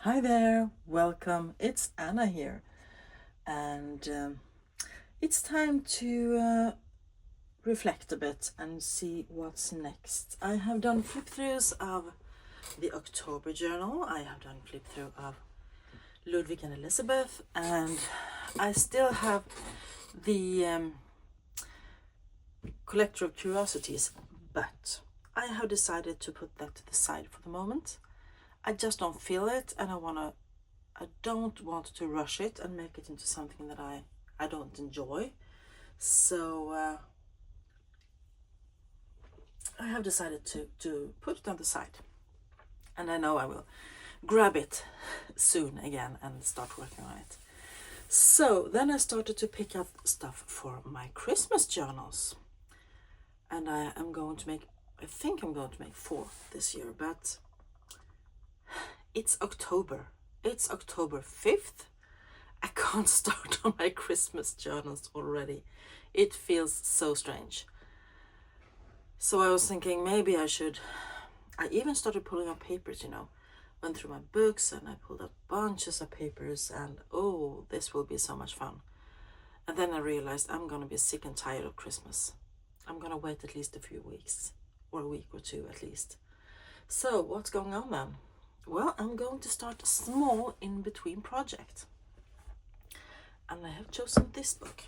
Hi there, welcome. It's Anna here, and it's time to reflect a bit and see what's next. I have done flip throughs of the October journal, I have done flip through of Ludwig and Elizabeth, and I still have the Collector of Curiosities, but I have decided to put that to the side for the moment. I just don't feel it, and I don't want to rush it and make it into something that I don't enjoy. So I have decided to put it on the side. And I know I will grab it soon again and start working on it. So then I started to pick up stuff for my Christmas journals. And I think I'm going to make 4 this year, but it's October. It's October 5th. I can't start on my Christmas journals already. It feels so strange. So I was thinking maybe I even started pulling out papers, went through my books and I pulled out bunches of papers and oh, this will be so much fun. And then I realized I'm gonna be sick and tired of Christmas. I'm gonna wait at least a few weeks, or a week or two at least. So what's going on then? Well, I'm going to start a small in-between project. And I have chosen this book.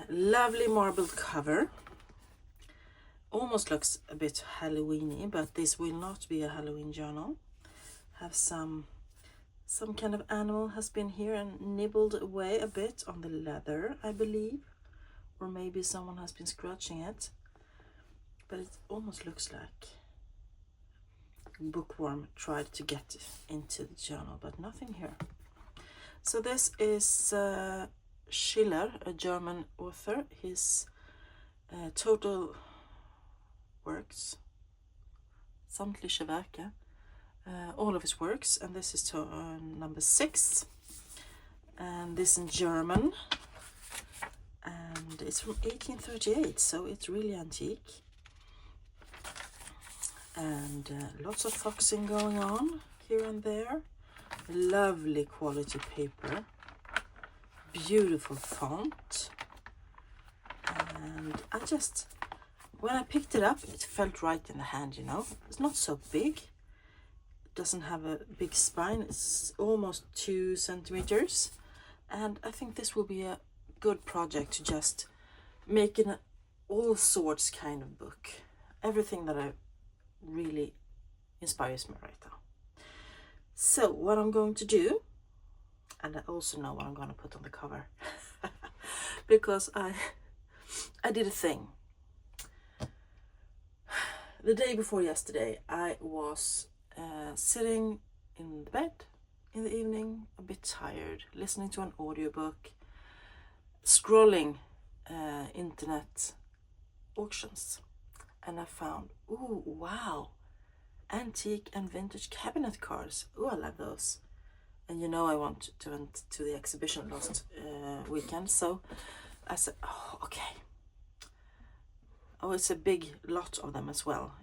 Lovely marble cover. Almost looks a bit Halloweeny, but this will not be a Halloween journal. Have some kind of animal has been here and nibbled away a bit on the leather, I believe. Or maybe someone has been scratching it. But it almost looks like a bookworm tried to get into the journal, but nothing here. So this is Schiller, a German author. His total works, samtliga verk, all of his works, and this is number 6, and this in German, and it's from 1838, so it's really antique, and lots of foxing going on here and there. Lovely quality paper, beautiful font, and when I picked it up, it felt right in the hand, It's not so big. It doesn't have a big spine. It's almost 2 centimeters. And I think this will be a good project to just make an all sorts kind of book. Everything that I really inspires me right now. So what I'm going to do, and I also know what I'm going to put on the cover, because I did a thing. The day before yesterday, I was sitting in the bed in the evening, a bit tired, listening to an audiobook, scrolling internet auctions, and I found, ooh, wow, antique and vintage cabinet cards. Ooh, I love those. And I went to the exhibition last weekend, so I said, oh, okay. Oh, it's a big lot of them as well.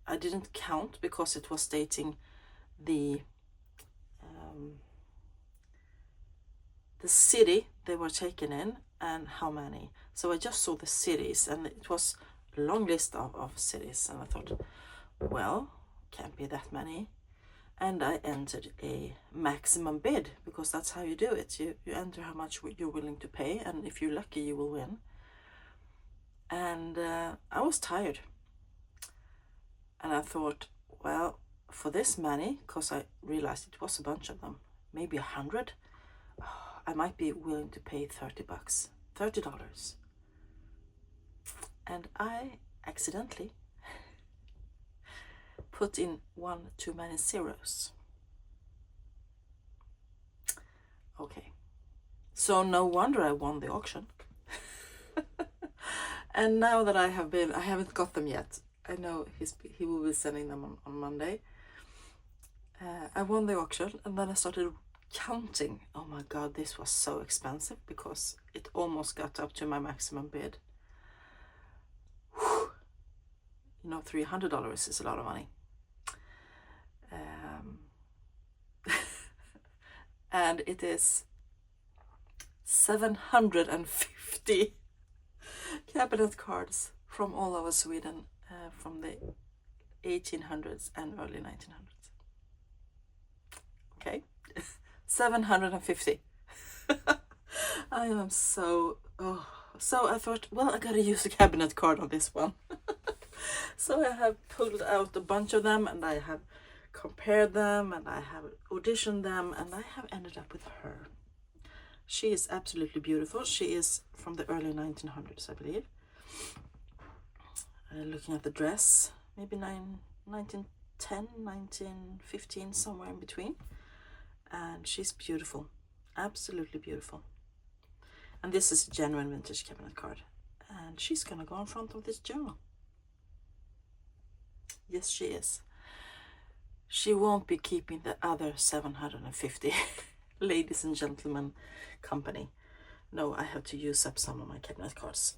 I didn't count because it was stating the city they were taken in and how many. So I just saw the cities, and it was a long list of cities, and I thought, well, can't be that many. And I entered a maximum bid, because that's how you do it. You enter how much you're willing to pay, and if you're lucky, you will win. And I was tired. And I thought, well, for this many, because I realized it was a bunch of them, maybe 100, I might be willing to pay $30. $30. And I accidentally put in 1 too many zeros. Okay. So no wonder I won the auction. And now that I haven't got them yet. I know he will be sending them on Monday. I won the auction, and then I started counting. Oh my god, this was so expensive, because it almost got up to my maximum bid. $300 is a lot of money. and it is 750 cabinet cards from all over Sweden, from the 1800s and early 1900s. Okay, 750. I am so I thought, well, I gotta use a cabinet card on this one. So I have pulled out a bunch of them, and I have compared them, and I have auditioned them, and I have ended up with her. She is absolutely beautiful. She is from the early 1900s, I believe. Looking at the dress, maybe 1910, 1915, somewhere in between. And she's beautiful, absolutely beautiful. And this is a genuine vintage cabinet card. And she's gonna go in front of this journal. Yes, she is. She won't be keeping the other 750 ladies and gentlemen company. No, I have to use up some of my cabinet cards.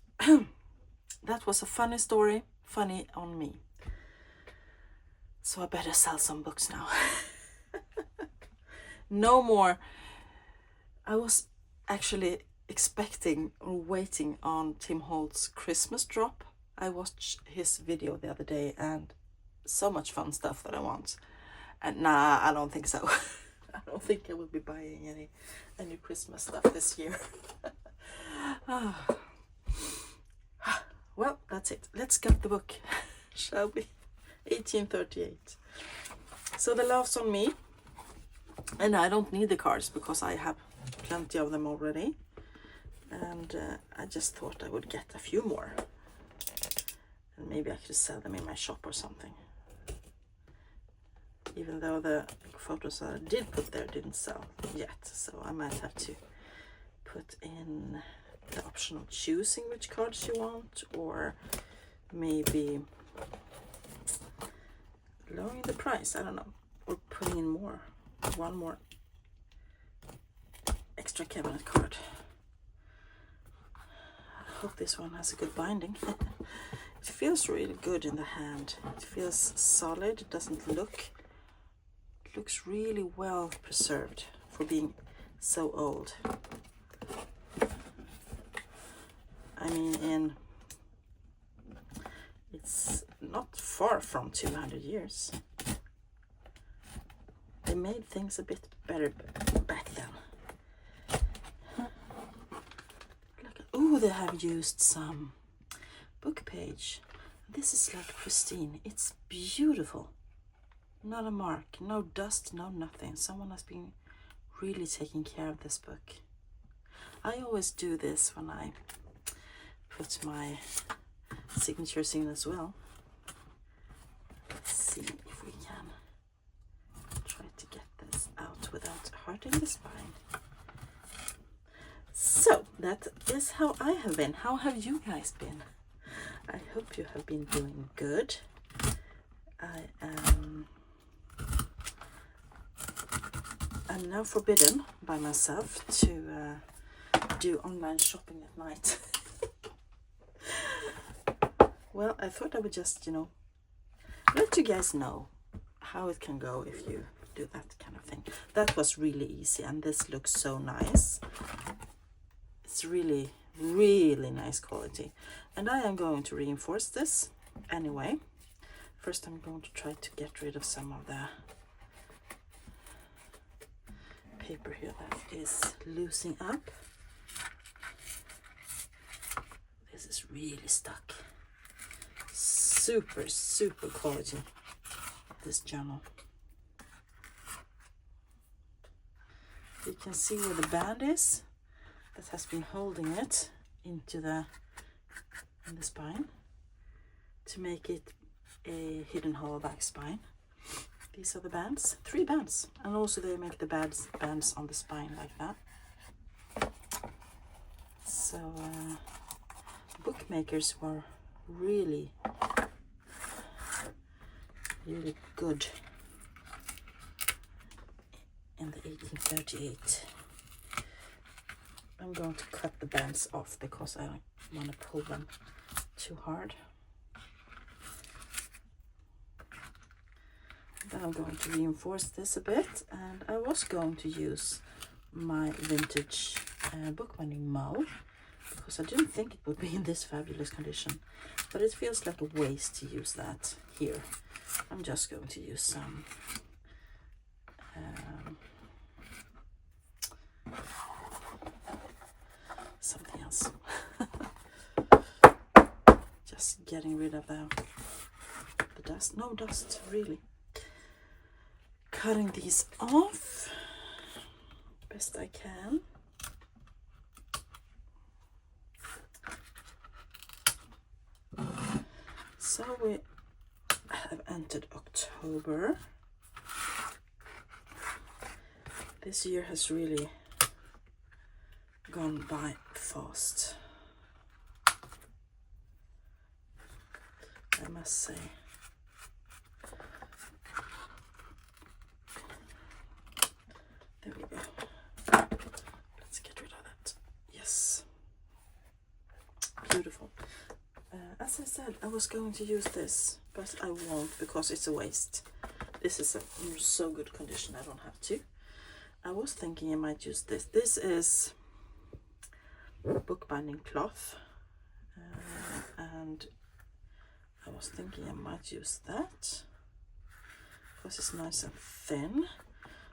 That was a funny story, funny on me. So I better sell some books now. No more. I was actually expecting or waiting on Tim Holt's Christmas drop. I watched his video the other day, and so much fun stuff that I want. And nah, I don't think so. I don't think I will be buying any Christmas stuff this year. Well, that's it. Let's get the book, shall we? 1838. So the Laughs on Me. And I don't need the cards because I have plenty of them already. And I just thought I would get a few more. And maybe I could sell them in my shop or something. Even though the photos that I did put there didn't sell yet. So I might have to put in the option of choosing which cards you want, or maybe lowering the price, I don't know, or putting in more, one more extra cabinet card. I hope this one has a good binding. It feels really good in the hand. It feels solid. It doesn't look, it looks really well preserved for being so old. I mean, it's not far from 200 years. They made things a bit better back then. Oh, they have used some book page. This is like pristine. It's beautiful. Not a mark, no dust, no nothing. Someone has been really taking care of this book. I always do this when I put my signatures in as well. Let's see if we can try to get this out without hurting the spine. So that is how I have been. How have you guys been? I hope you have been doing good. I'm now forbidden by myself to do online shopping at night. Well, I thought I would just, let you guys know how it can go if you do that kind of thing. That was really easy, and this looks so nice. It's really, really nice quality. And I am going to reinforce this anyway. First, I'm going to try to get rid of some of the paper here that is loosening up. This is really stuck. Super, super quality, this journal. You can see where the band is that has been holding it into in the spine to make it a hidden hollow back spine. These are the bands, 3 bands, and also they make the bands on the spine like that. So bookmakers were really good in the 1838. I'm going to cut the bands off because I don't want to pull them too hard. Then I'm going to reinforce this a bit, and I was going to use my vintage bookbinding mull, because I didn't think it would be in this fabulous condition, but it feels like a waste to use that here. I'm just going to use some something else. Just getting rid of the dust. No dust, really. Cutting these off best I can. So we have entered October. This year has really gone by fast, I must say. There we go. Let's get rid of that. Yes. Beautiful. As I said, I was going to use this, but I won't because it's a waste. This is in so good condition, I don't have to. I was thinking I might use this. This is bookbinding cloth, and I was thinking I might use that because it's nice and thin.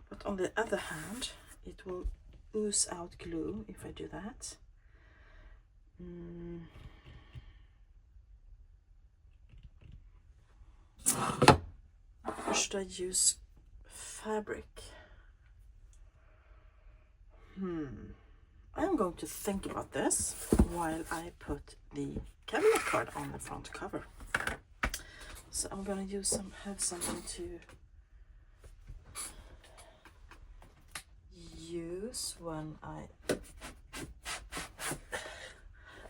But on the other hand, it will ooze out glue if I do that. Or should I use fabric? I'm going to think about this while I put the caveat card on the front cover. So I'm going to have something to use when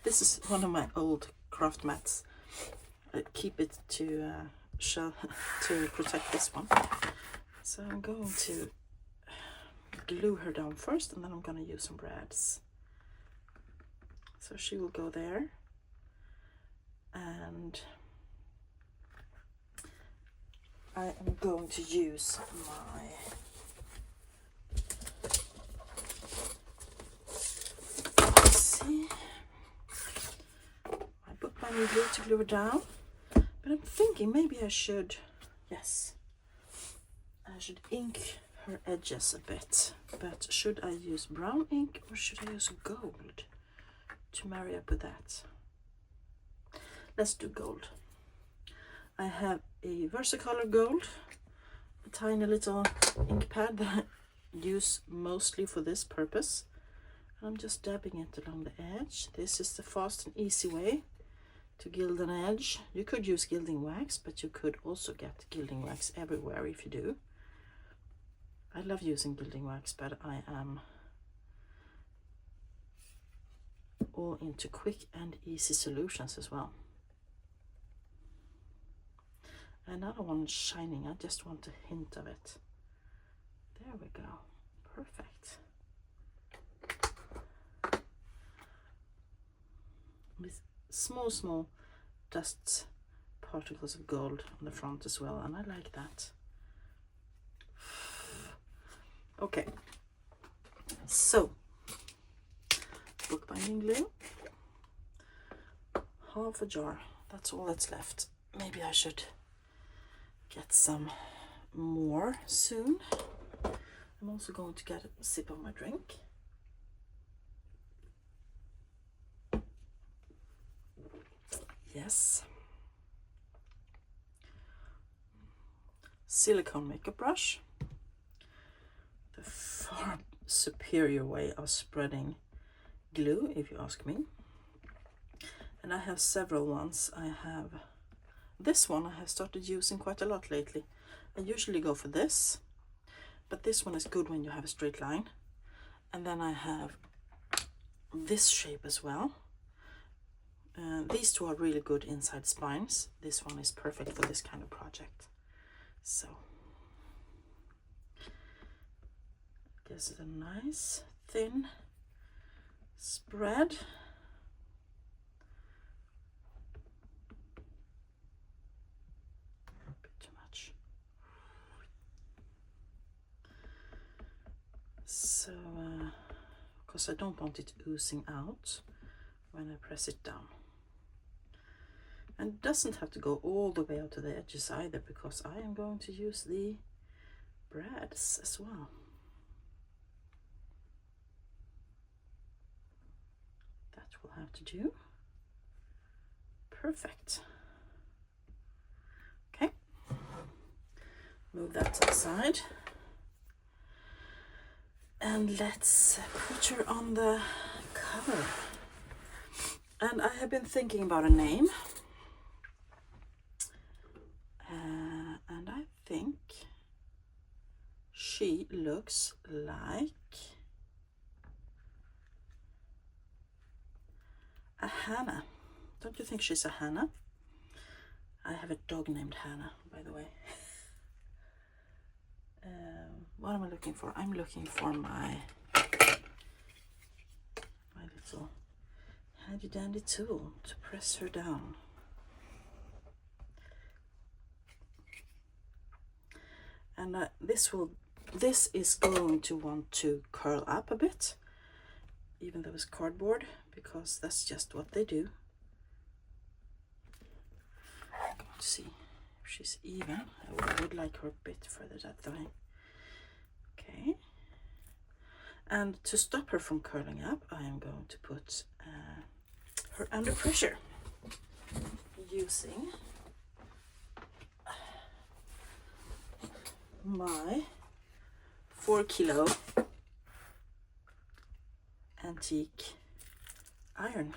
this is one of my old craft mats. I keep it to to protect this one. So I'm going to glue her down first, and then I'm going to use some brads. So she will go there, and I am going to use my bookbinding glue to glue her down. But I'm thinking maybe I should, yes, I should ink her edges a bit. But should I use brown ink or should I use gold to marry up with that? Let's do gold. I have a Versacolor gold, a tiny little ink pad that I use mostly for this purpose. I'm just dabbing it along the edge. This is the fast and easy way to gild an edge. You could use gilding wax, but you could also get gilding wax everywhere if you do. I love using gilding wax, but I am all into quick and easy solutions as well. And I don't want it shining, I just want a hint of it. There we go, perfect. With small dust particles of gold on the front as well, and I like that. Okay, so bookbinding glue, half a jar, that's all that's left. Maybe I should get some more soon. I'm also going to get a sip of my drink. Yes. Silicone makeup brush. The far superior way of spreading glue, if you ask me. And I have several ones. I have this one I have started using quite a lot lately. I usually go for this, but this one is good when you have a straight line. And then I have this shape as well. These two are really good inside spines. This one is perfect for this kind of project. So, I guess it's a nice thin spread. A bit too much. So, because I don't want it oozing out when I press it down. And it doesn't have to go all the way out to the edges either, because I am going to use the brads as well. That will have to do. Perfect. Okay, move that to the side. And let's put her on the cover. And I have been thinking about a name. And I think she looks like a Hannah. Don't you think she's a Hannah? I have a dog named Hannah, by the way. What am I looking for? I'm looking for my little handy dandy tool to press her down. And this is going to want to curl up a bit, even though it's cardboard, because that's just what they do. I'm going to see if she's even. I would like her a bit further that way. Okay. And to stop her from curling up, I am going to put her under pressure using my 4 kilo antique iron.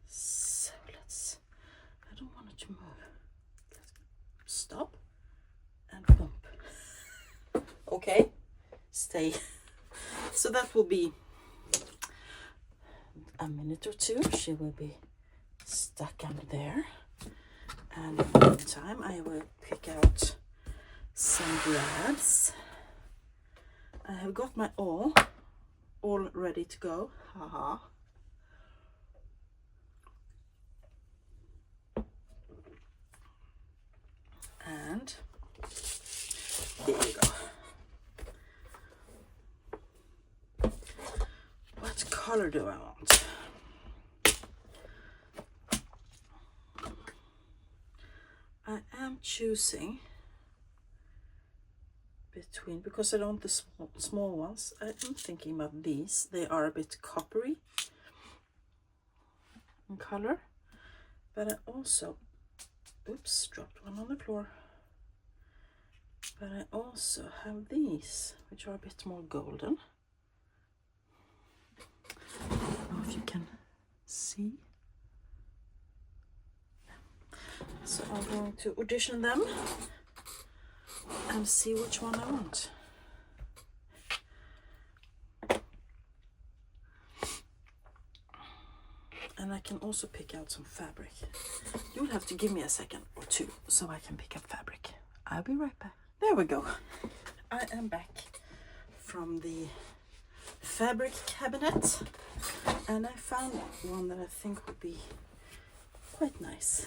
So I don't want it to move. Let's stop and bump. Okay, stay. So that will be a minute or two. She will be stuck under there. And in the meantime, I will pick out some brads. I have got my all ready to go. Haha. And here we go. What color do I want? I am choosing between, because I don't want the small ones, I am thinking about these. They are a bit coppery in color, but I also, oops, dropped one on the floor. But I also have these, which are a bit more golden. I don't know if you can see. So I'm going to audition them and see which one I want. And I can also pick out some fabric. You'll have to give me a second or two so I can pick up fabric. I'll be right back. There we go. I am back from the fabric cabinet, and I found one that I think would be quite nice.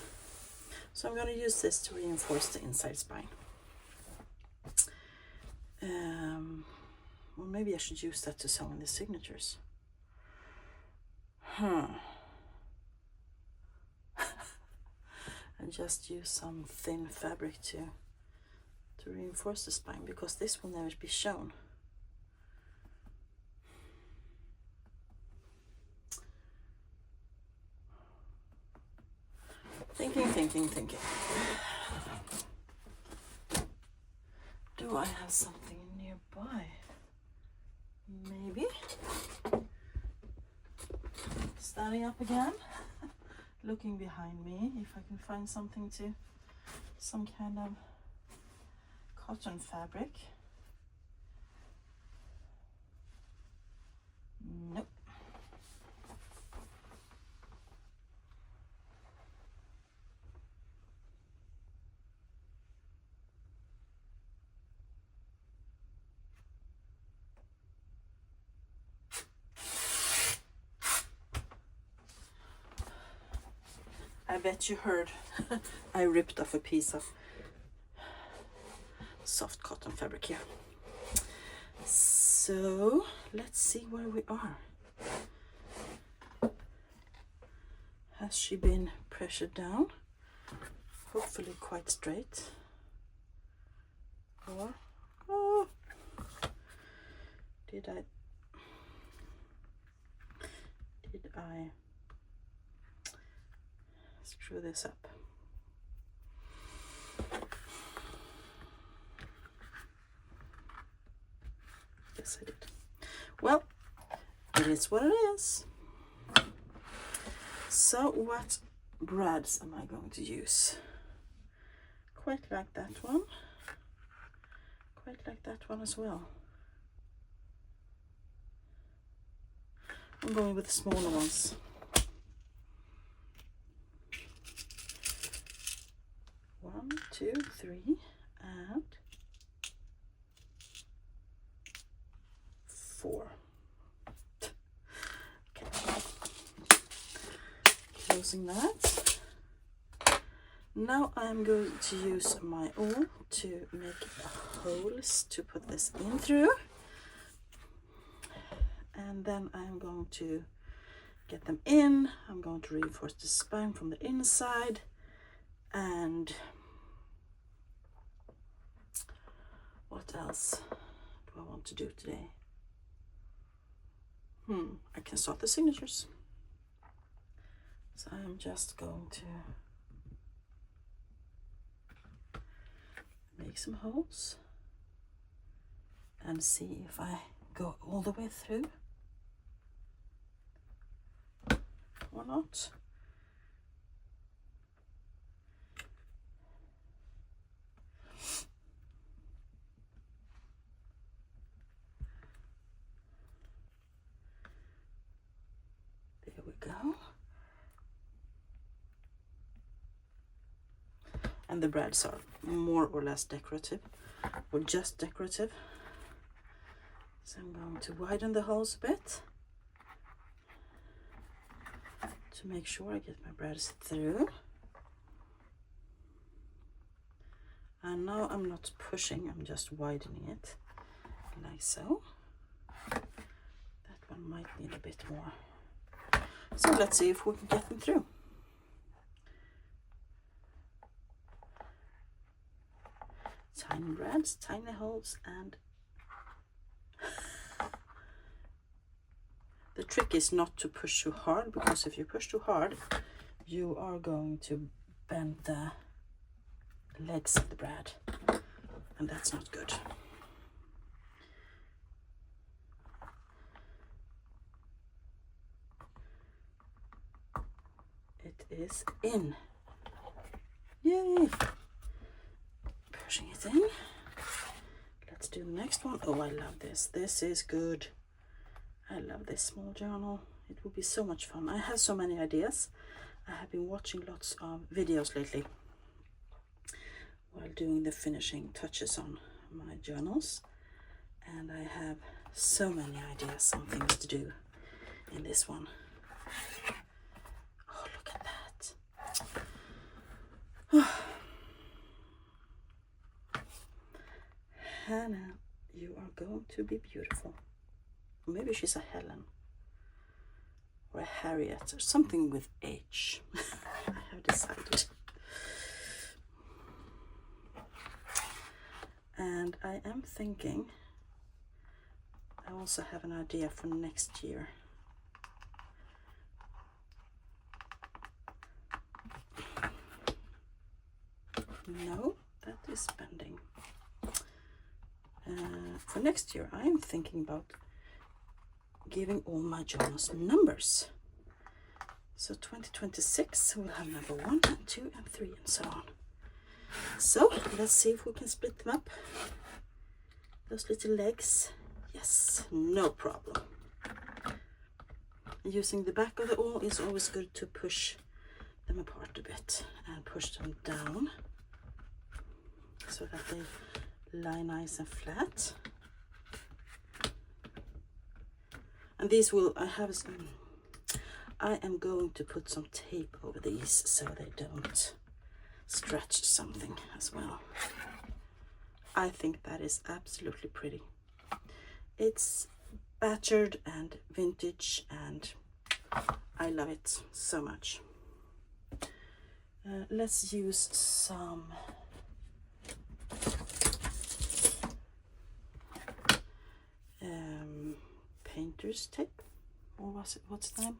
So I'm going to use this to reinforce the inside spine. Well, maybe I should use that to sew in the signatures. And just use some thin fabric to reinforce the spine, because this will never be shown. Thinking. Do I have something nearby? Maybe. Standing up again, looking behind me if I can find something to, some kind of cotton fabric. Nope. I bet you heard I ripped off a piece of soft cotton fabric here. So So let's see where we are. Has she been pressured down? Hopefully quite straight. Or, oh, did I screw this up? Yes, I did. Well, it is what it is. So what brads am I going to use? Quite like that one. Quite like that one as well. I'm going with the smaller ones. One, two, three, and 4. Okay. Closing that. Now I'm going to use my awl to make holes to put this in through. And then I'm going to get them in. I'm going to reinforce the spine from the inside. And what else do I want to do today? I can start the signatures. So I'm just going to make some holes and see if I go all the way through or not. There we go. And the brads are more or less decorative, or just decorative. So I'm going to widen the holes a bit to make sure I get my brads through. And now I'm not pushing, I'm just widening it like so. That one might need a bit more. So let's see if we can get them through. Tiny brads, tiny holes, and the trick is not to push too hard, because if you push too hard, you are going to bend the legs of the brad, and that's not good. It is in. Yay! Pushing it in. Let's do the next one. Oh, I love this. This is good. I love this small journal. It will be so much fun. I have so many ideas. I have been watching lots of videos lately while doing the finishing touches on my journals, and I have so many ideas on things to do in this one. Oh, look at that. Hannah, you are going to be beautiful. Maybe she's a Helen or a Harriet or something with H. I have decided. And I am thinking, I also have an idea for next year. No, that is bending. For next year, I am thinking about giving all my journals numbers. So 2026 we'll have number 1 and 2 and 3 and so on. So let's see if we can split them up. Those little legs, yes, no problem. Using the back of the awl is always good to push them apart a bit and push them down so that they lie nice and flat. And these will, I am going to put some tape over these so they don't stretch something as well. I think that is absolutely pretty. It's battered and vintage, and I love it so much. Let's use some painter's tape, or was it, what's the name?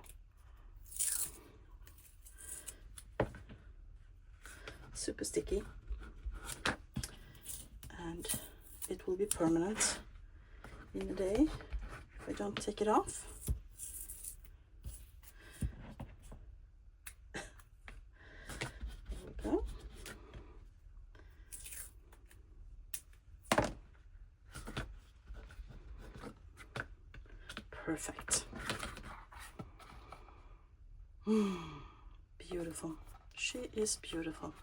Super sticky, and it will be permanent in a day if I don't take it off. There we go. Perfect. Beautiful. She is beautiful.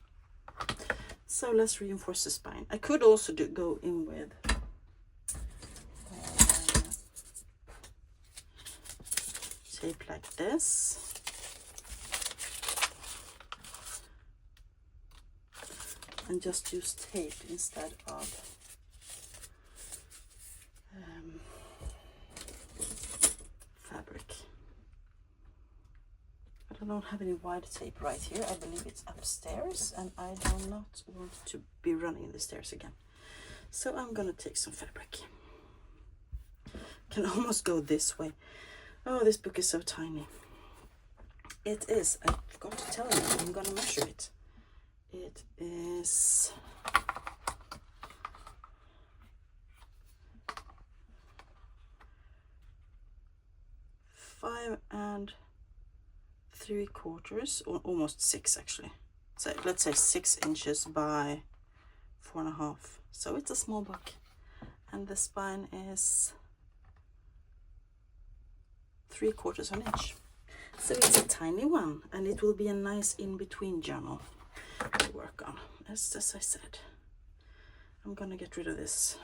So let's reinforce the spine. I could also go in with tape like this. And just use tape instead of fabric. But I don't have any white tape right here. I believe it's upstairs, and I do not want to be running the stairs again. So I'm gonna take some fabric. Can almost go this way. Oh, this book is so tiny. It is, I forgot to tell you, I'm gonna measure it. It is 5 3/4, or almost 6 actually. So let's say 6 inches by 4.5. So it's a small book, and the spine is 3/4 inch. So it's a tiny one, and it will be a nice in-between journal to work on. As I said, I'm gonna get rid of this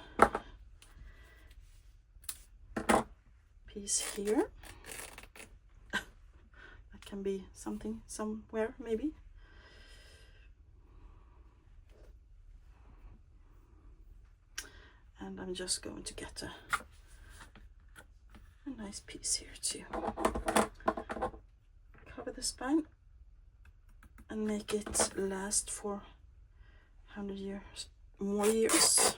piece here. That can be something somewhere maybe. And I'm just going to get a nice piece here to cover the spine and make it last for 100 years, more years,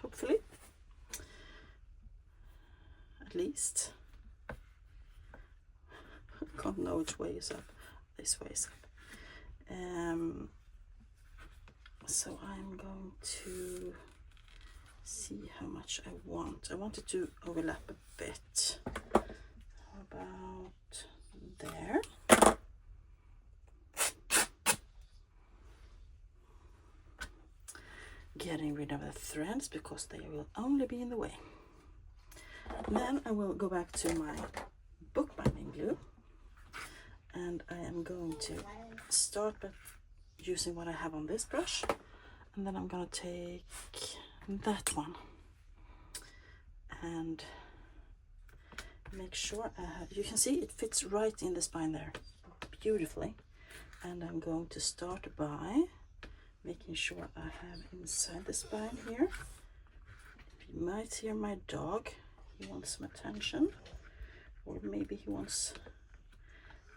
hopefully, at least. I can't know which way is up. This way is up. So I'm going to see how much I want. I want it to overlap a bit. How about there? Getting rid of the threads because they will only be in the way. Then I will go back to my bookbinding glue, and I am going to start by using what I have on this brush, and then I'm going to take that one and make sure I have, you can see it fits right in the spine there beautifully, and I'm going to start by making sure I have inside the spine here. You might hear my dog. He wants some attention, or maybe he wants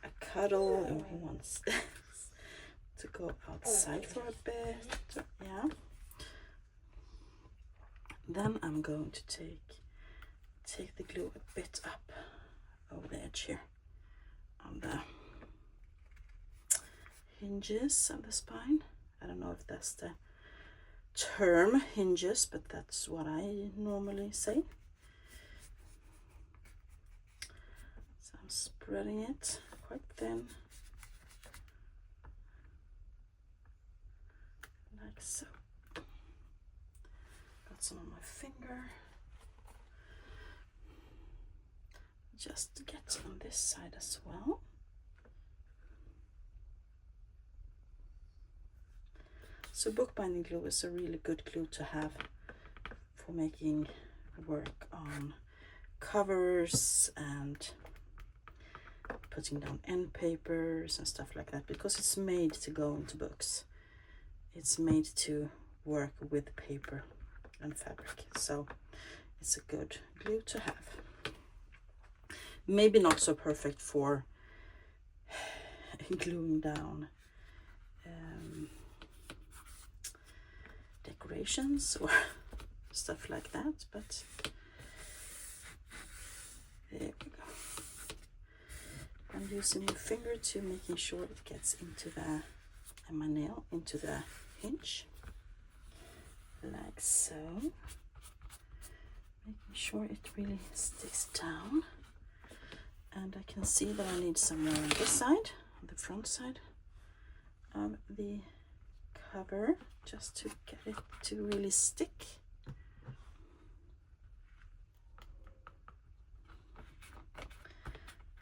a cuddle, or he wants to go outside for a bit. Yeah. Then I'm going to take the glue a bit up over the edge here on the hinges of the spine. I don't know if that's the term, hinges, but that's what I normally say. So I'm spreading it quite thin, like so. Got some on my finger. Just to get on this side as well. So bookbinding glue is a really good glue to have for making work on covers and putting down end papers and stuff like that, because it's made to go into books. It's made to work with paper and fabric. So it's a good glue to have. Maybe not so perfect for gluing down decorations or stuff like that, but there we go. I'm using my finger to making sure it gets into the, and my nail into the hinge, like so. Making sure it really sticks down. And I can see that I need some more on this side, on the front side of the cover, just to get it to really stick.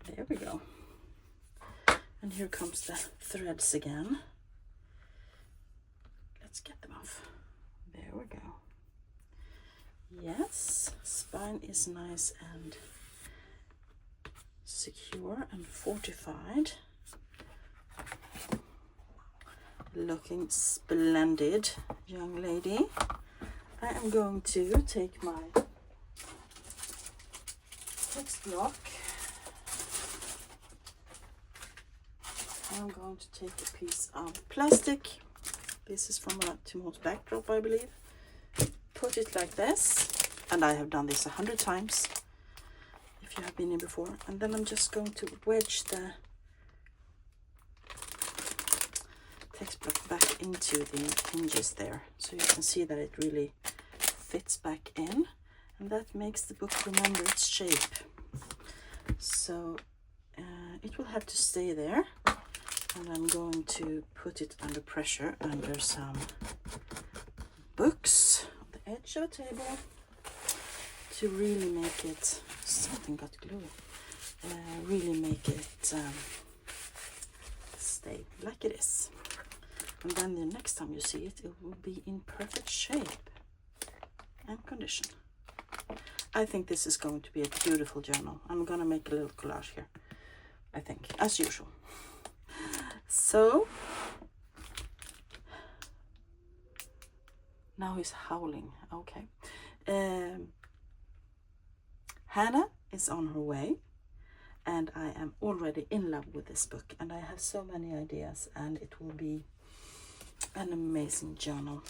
There we go. And here comes the threads again. Let's get them off. There we go. Yes, spine is nice and secure and fortified. Looking splendid, young lady. I am going to take my text block. I'm going to take a piece of plastic. This is from a Timot's backdrop, I believe. Put it like this, and I have done this 100 times if you have been here before. And then I'm just going to wedge the text block back into the hinges there, so you can see that it really fits back in, and that makes the book remember its shape. So it will have to stay there, and I'm going to put it under pressure under some books on the edge of a table to really make it, something got glue, really make it stay like it is. And then the next time you see it, it will be in perfect shape and condition. I think this is going to be a beautiful journal. I'm going to make a little collage here, I think, as usual. So, now he's howling. Okay. Hannah is on her way, and I am already in love with this book, and I have so many ideas, and it will be an amazing journal.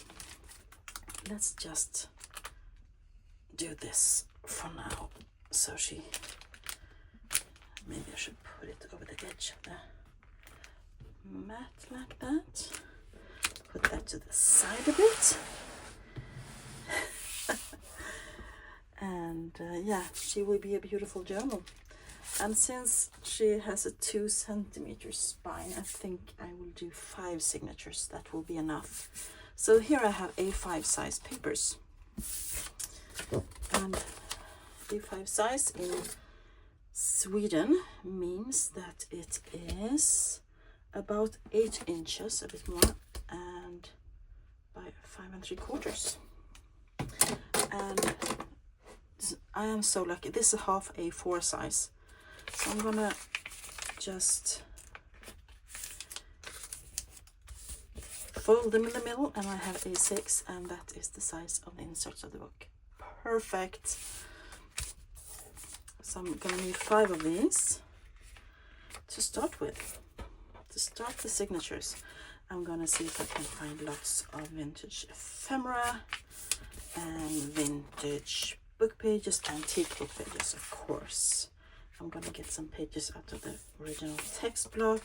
Let's just do this for now. So maybe I should put it over the edge of the mat like that. Put that to the side a bit. And yeah, she will be a beautiful journal. And since she has a 2 centimeter spine, I think I will do 5 signatures. That will be enough. So here I have A5 size papers. And A5 size in Sweden means that it is about 8 inches, a bit more, and by 5 3/4. And I am so lucky. This is half A4 size. So I'm gonna just fold them in the middle, and I have A6, and that is the size of the inserts of the book. Perfect. So I'm gonna need 5 of these to start with. To start the signatures, I'm gonna see if I can find lots of vintage ephemera and vintage book pages, antique book pages, of course. I'm gonna get some pages out of the original text block.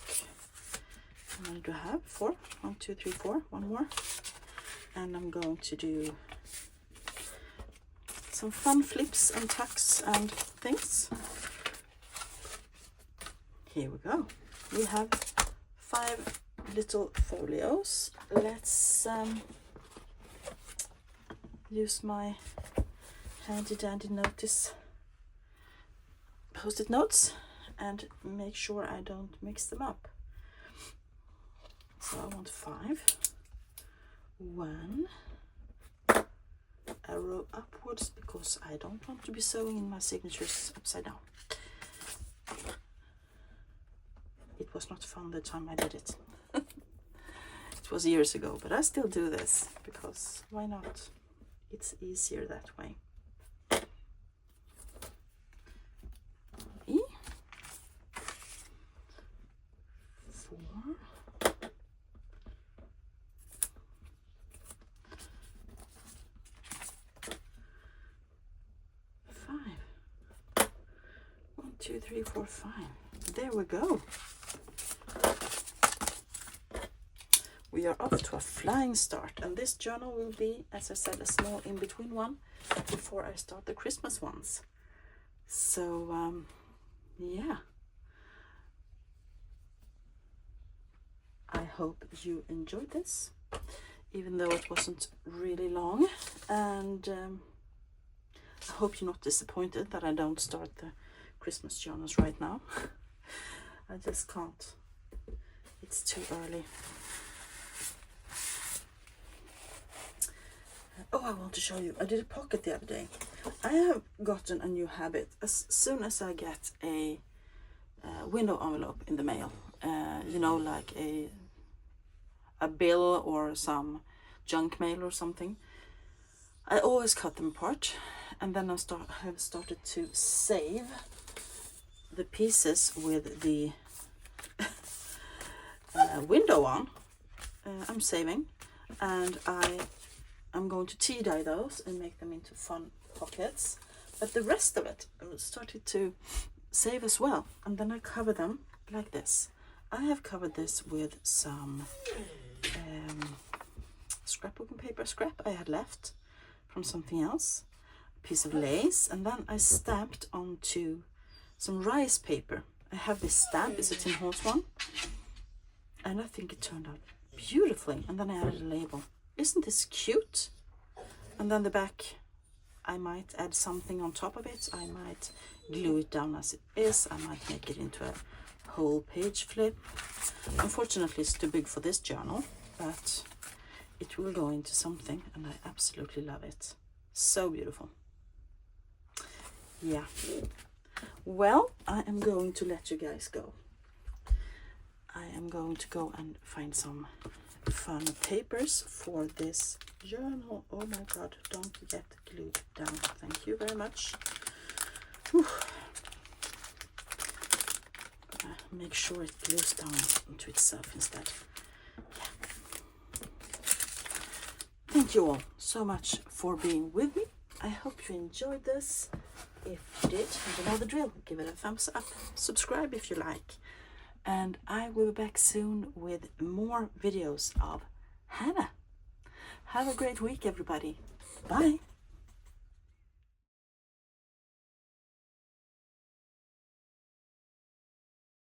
How many do I have? 4. 1, 2, 3, 4. One more. And I'm going to do some fun flips and tucks and things. Here we go. We have 5 little folios. Let's use my handy dandy post-it notes and make sure I don't mix them up. So I want 5. 1 arrow upwards, because I don't want to be sewing in my signatures upside down. It was not fun the time I did it. It was years ago, but I still do this because why not? It's easier that way. 2, 3, 4, 5. There we go. We are off to a flying start, and this journal will be, as I said, a small in-between one before I start the Christmas ones. So yeah, I hope you enjoyed this, even though it wasn't really long, and I hope you're not disappointed that I don't start the Christmas journals right now. I just can't. It's too early. Oh, I want to show you. I did a pocket the other day. I have gotten a new habit. As soon as I get a window envelope in the mail, you know, like a bill or some junk mail or something, I always cut them apart, and then I have started to save the pieces with the window on. I'm saving, and I'm going to tea dye those and make them into fun pockets. But the rest of it I started to save as well, and then I cover them like this. I have covered this with some scrapbooking paper scrap I had left from something else, a piece of lace, and then I stamped onto some rice paper. I have this stamp, it's a Tim Holtz one, and I think it turned out beautifully. And then I added a label. Isn't this cute? And then the back, I might add something on top of it. I might glue it down as it is. I might make it into a whole page flip. Unfortunately, it's too big for this journal, but it will go into something, and I absolutely love it. So beautiful. Yeah. Well, I am going to let you guys go. I am going to go and find some fun papers for this journal. Oh my god, don't get glued down. Thank you very much. Whew. Make sure it glues down into itself instead. Yeah. Thank you all so much for being with me. I hope you enjoyed this. If you did, you know the drill. Give it a thumbs up. Subscribe if you like. And I will be back soon with more videos of Hannah. Have a great week, everybody. Bye.